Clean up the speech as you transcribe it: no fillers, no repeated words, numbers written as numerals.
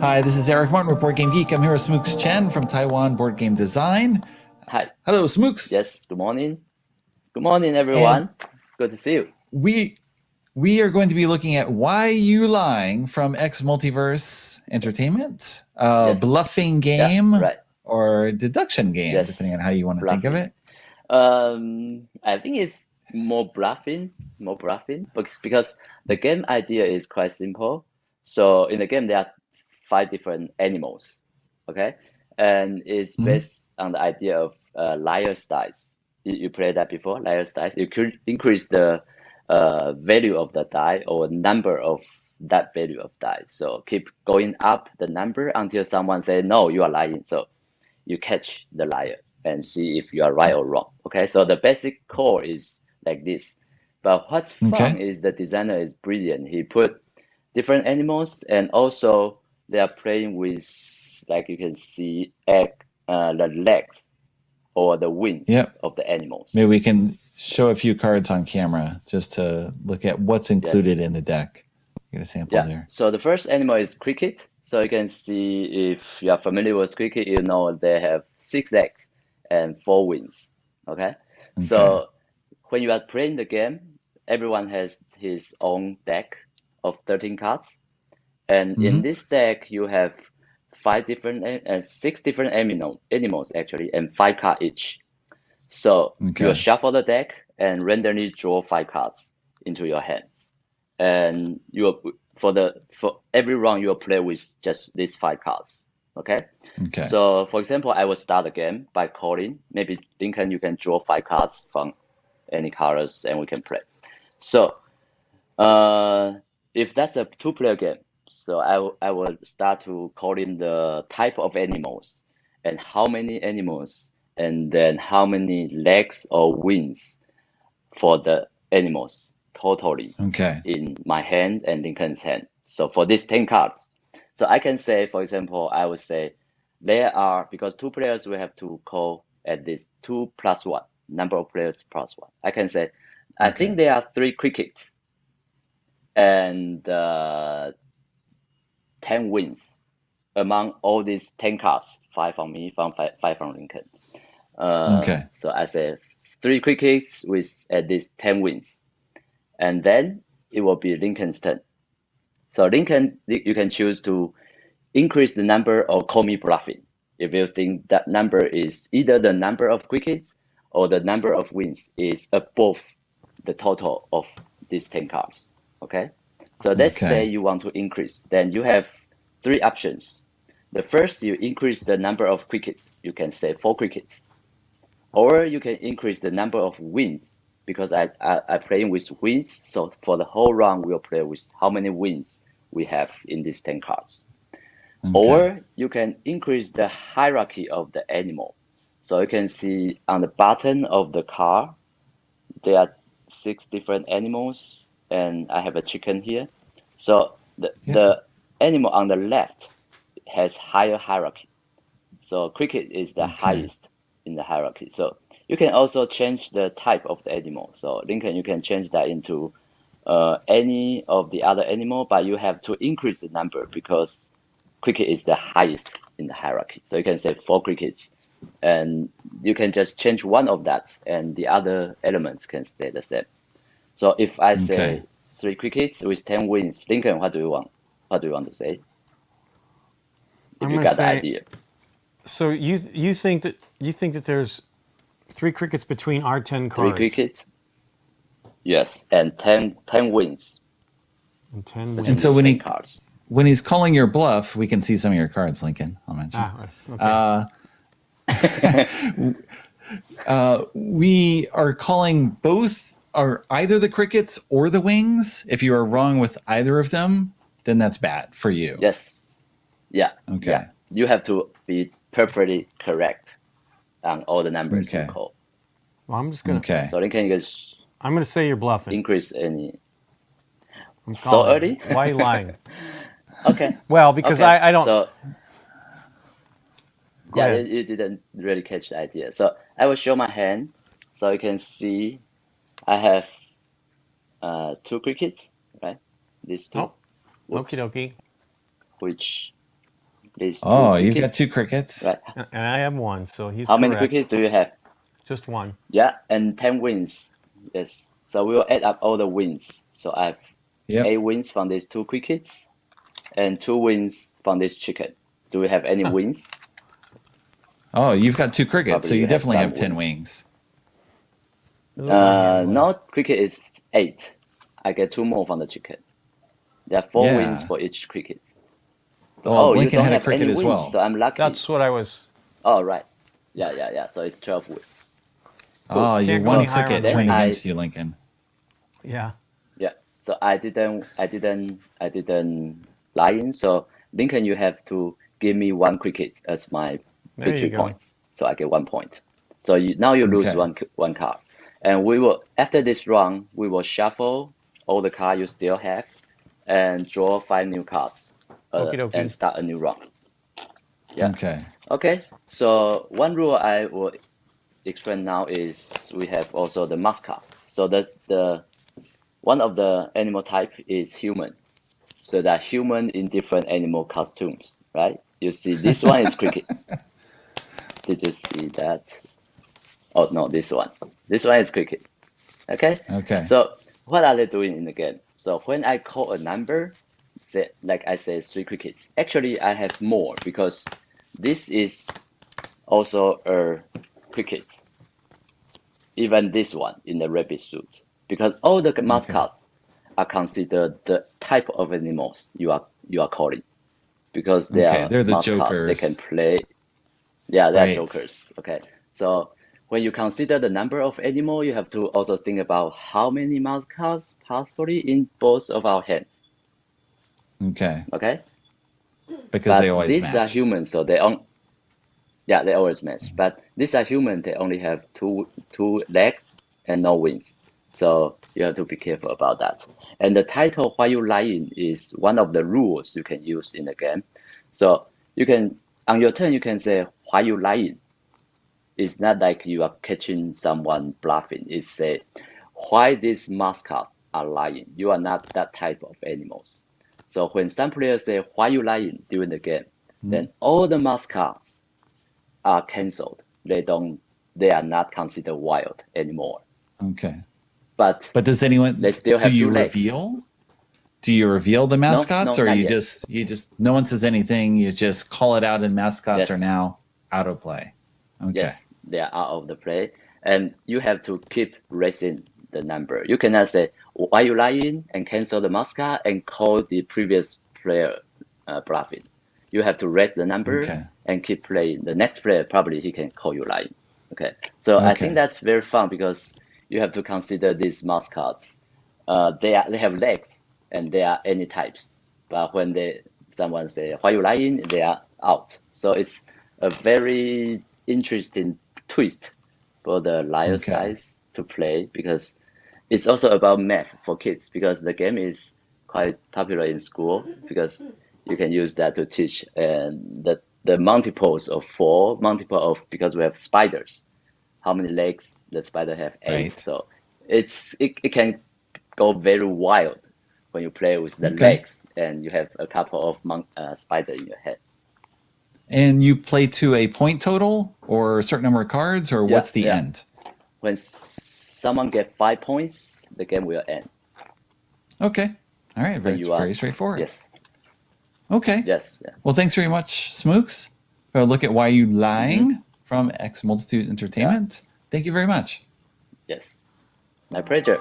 Hi, this is Eric Martin with BoardGameGeek. I'm here with Smooks Chen from Taiwan Board Game Design. Hi. Hello, Smooks. Yes, good morning. Good morning, everyone. Good to see you. We are going to be looking at Why You Lying from X Multiverse Entertainment, Yes. bluffing game Yeah, right. or deduction game, Yes, depending on how you want to think of it. I think it's more bluffing, because the game idea is quite simple. So in the game, there are 5 different animals, okay? And it's based on the idea of liar's dice. You played that before, liar's dice. You could increase the value of the die or number of that value of die. So keep going up the number until someone say, no, you are lying. So you catch the liar and see if you are right or wrong. Okay, so the basic core is like this. But what's fun is the designer is brilliant. He put different animals, and also they are playing with, like you can see, the legs or the wings of the animals. Maybe we can show a few cards on camera just to look at what's included in the deck. Get a sample there. So the first animal is cricket. So you can see, if you are familiar with cricket, you know they have 6 legs and 4 wings. Okay? So when you are playing the game, everyone has his own deck of 13 cards. And in this deck, you have 6 different animals actually, and 5 cards each. So you shuffle the deck and randomly draw 5 cards into your hands. And for every round, you'll play with just these 5 cards. Okay? So for example, I will start the game by calling. Maybe Lincoln, you can draw 5 cards from any colors and we can play. So if that's a 2-player game, so I will start to calling the type of animals and how many animals, and then how many legs or wings for the animals totally in my hand and Lincoln's hand. So for these 10 cards, so I can say, for example, I would say there are, because 2 players, we have to call at this 2 plus 1, number of players plus 1. I can say, I think there are 3 crickets and 10 wins among all these 10 cards, 5 from me, 5 from Lincoln. So I say 3 crickets with at least 10 wins. And then it will be Lincoln's turn. So Lincoln, you can choose to increase the number or call me bluffing if you think that number is either the number of crickets or the number of wins is above the total of these 10 cards. Okay? So let's say you want to increase. Then you have 3 options. The first, you increase the number of crickets. You can say 4 crickets. Or you can increase the number of wins, because I playing with wins. So for the whole round, we'll play with how many wins we have in these 10 cards. Or you can increase the hierarchy of the animal. So you can see on the bottom of the card, there are 6 different animals, and I have a chicken here. So the animal on the left has higher hierarchy. So cricket is the highest in the hierarchy. So you can also change the type of the animal. So Lincoln, you can change that into any of the other animal, but you have to increase the number because cricket is the highest in the hierarchy. So you can say 4 crickets, and you can just change one of that, and the other elements can stay the same. So if I say 3 crickets with 10 wins, Lincoln, what do you want? What do you want to say? If you got the idea. So you think that there's 3 crickets between our 10 cards? 3 crickets. Yes, and 10 wins. And 10 wins. And so when he's calling your bluff, we can see some of your cards, Lincoln. I'll mention. We are calling both, or either the crickets or the wings. If you are wrong with either of them, then that's bad for you. Yes. Yeah. Okay. Yeah. You have to be perfectly correct on all the numbers you call. Well, I'm just gonna. So Lincoln, I'm gonna say you're bluffing. Increase any. I'm so early? Why are you lying? Okay. Well, because I don't. So, yeah, you didn't really catch the idea. So I will show my hand, so you can see I have two crickets, right? These two. Oh, Whoops. okie dokie. Which these two Oh, crickets, you've got two crickets. right? And I have one, so he's How correct. many crickets do you have? Just one. Yeah, and 10 wins. Yes. So we will add up all the wins. So I have 8 wins from these two crickets and 2 wins from this chicken. Do we have any wins? Oh, you've got two crickets, Probably so you you have definitely some have 10 wins. wings. No, cricket is 8. I get 2 more from the chicken. There are 4 wins for each cricket. But, Well, you Lincoln don't had a have cricket any as wins, well. so I'm lucky. That's what I was. Oh, right. Yeah. So it's 12 wins. Oh, your Can't go one any higher on cricket the turned wings. against you, Lincoln. Yeah. Yeah. So I didn't lie in. So Lincoln, you have to give me 1 cricket as my There you victory go. points. So I get 1 point. So now you lose Okay. one card. And we will, after this round, we will shuffle all the cards you still have and draw 5 new cards Okie dokie. and start a new round. Yeah. Okay. Okay. So one rule I will explain now is we have also the mascot. So the one of the animal type is human. So that human in different animal costumes, right? You see, this one is cricket. Did you see that? Oh no, this one. This one is cricket. Okay. Okay. So what are they doing in the game? So when I call a number, say like I said, 3 crickets. Actually, I have more because this is also a cricket. Even this one in the rabbit suit, because all the mascots are considered the type of animals you are calling, because they are They're the mascots. jokers. They can play. Yeah, they're Right. jokers. Okay, so when you consider the number of animal, you have to also think about how many mascots possibly in both of our hands. Okay. Okay, Because they but always these are match. humans, so they always match. But these are humans, they only have two legs and no wings. So you have to be careful about that. And the title "Why You Lying" is one of the rules you can use in the game. So you can, on your turn, you can say "Why you lying." It's not like you are catching someone bluffing. It's say why these mascots are lying. You are not that type of animals. So when some players say "Why you lying" during the game, then all the mascots are cancelled. They are not considered wild anymore. Okay. But does anyone, they still do have you 2 legs. reveal? Do you reveal the mascots, No, or not you yet. just no one says anything, you just call it out and mascots are Yes. now out of play? Okay. Yes, they are out of the play, and you have to keep raising the number. You cannot say "Why you lying" and cancel the mascot and call the previous player bluffing. You have to raise the number Okay. and keep playing. The next player probably he can call you lying. Okay, so I think Okay. that's very fun because you have to consider these mascots. They have legs and they are any types, but when someone say "Why you lying," they are out. So it's a very interesting twist for the Lions Okay. guys to play, because it's also about math for kids, because the game is quite popular in school because you can use that to teach, and the multiples of 4, because we have spiders. How many legs the spider have? 8. Right. So it can go very wild when you play with the Okay. legs and you have a couple of spider in your head. And you play to a point total or a certain number of cards, or what's the end? When someone gets 5 points, the game will end. Okay. All right. Very straightforward. Yes. Okay. Yes. Well, thanks very much, Smooks, for a look at Why You Lying from X Multitude Entertainment. Thank you very much. Yes. My pleasure.